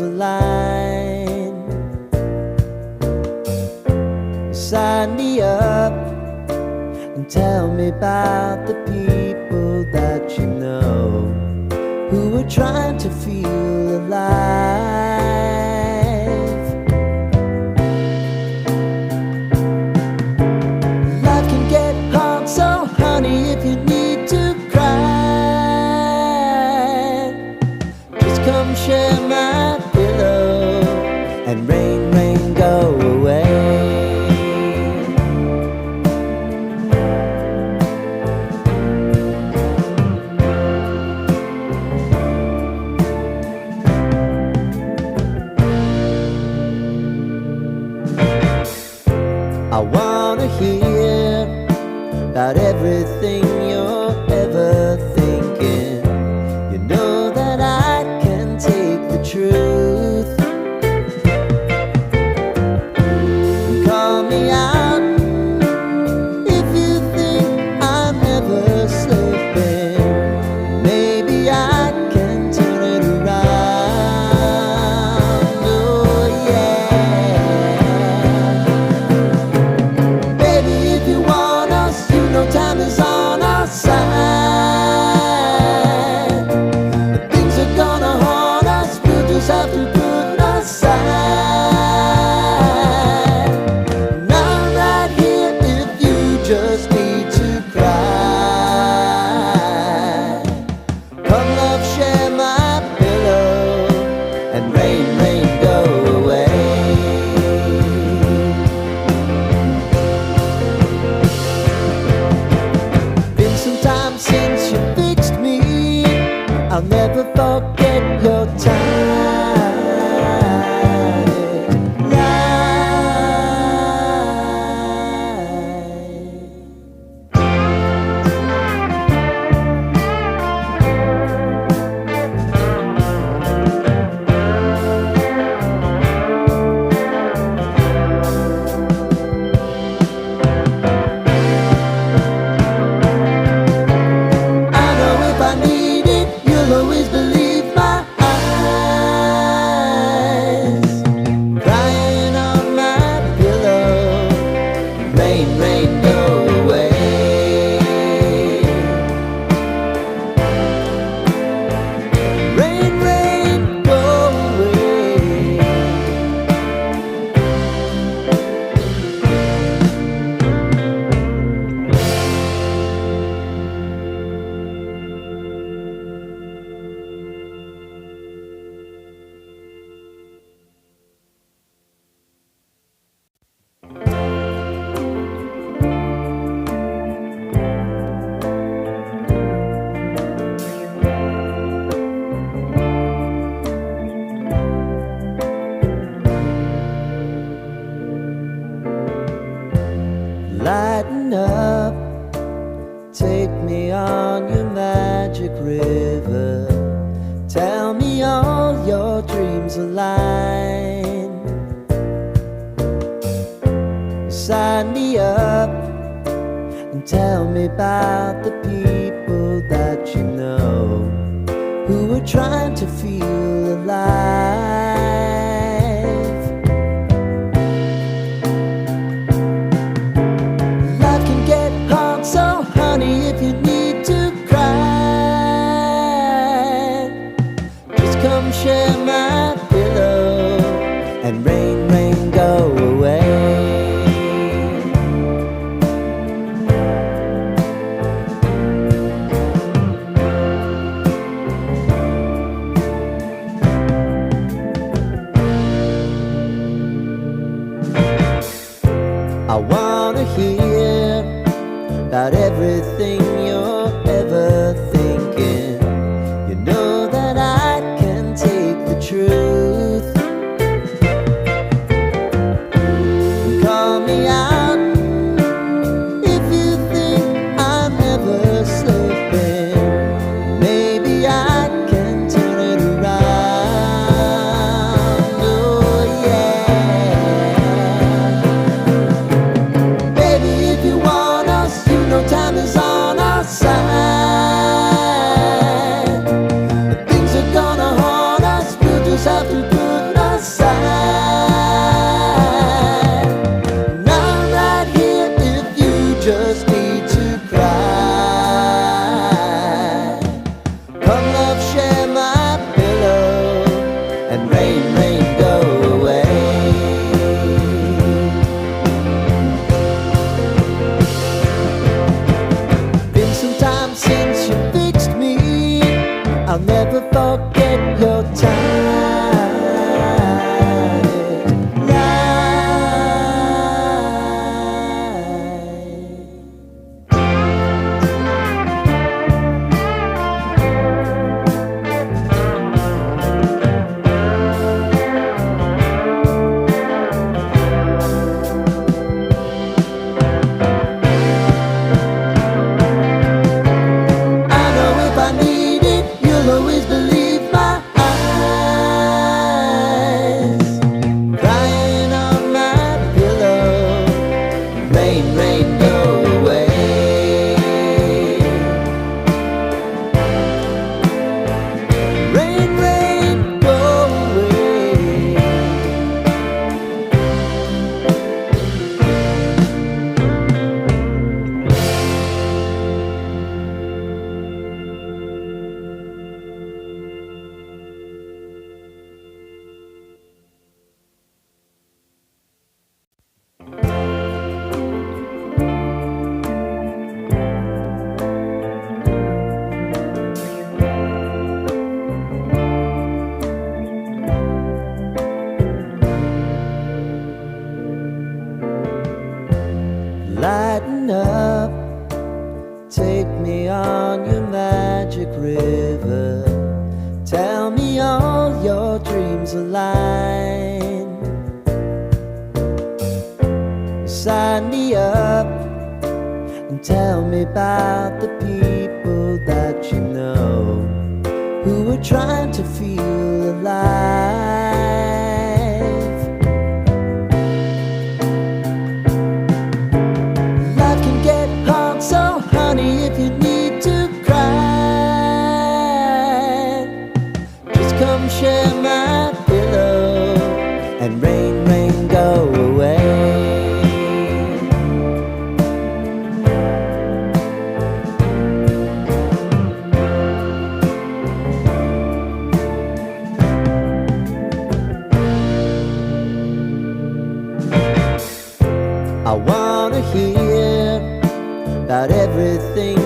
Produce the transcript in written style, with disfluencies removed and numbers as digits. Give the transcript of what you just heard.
align. Sign me up and tell me about the people that you know who are trying to feel alive. Life can get hard, so honey, if you need to cry, just come share my pillow and rain, rain, go away. I wanna hear about everything you're ever thinking. You know that I can take the truth. And call me out if you think I'm never slipping. Maybe I can turn it around. Oh yeah. Baby, if you want us, you know time is on our side. But things are gonna haunt us, we'll just have to put aside. And I'm right here if you just need to cry. Come love, share my pillow and rain, rain, go away. Been some time since you fixed me, I'll never forget your time. I know if I need it, you'll always believe my eyes. Crying on my pillow, rain, rain, go away. Rain, rain, go away. Lighten up, take me on your magic river. Tell me all your dreams align. Sign me up and tell me about the people that you know who are trying to feel alive. Life can get hard, so honey, if you need to cry, just come share my pillow and rain, rain, go away. I wanna hear about everything you're ever thinking. You know that I can take the truth. And call me out if you think I'm never slipping. Maybe I can turn it around. Oh yeah. Baby, if you want us, you know time is on our I'll never forget your time. Lighten up, take me on your magic river. Tell me all your dreams align. Sign me up and tell me about the people that you know who are trying to feel alive. Life can get hard, so honey, if you need to cry, just come share my pillow and rain, rain, go away. I wanna hear about everything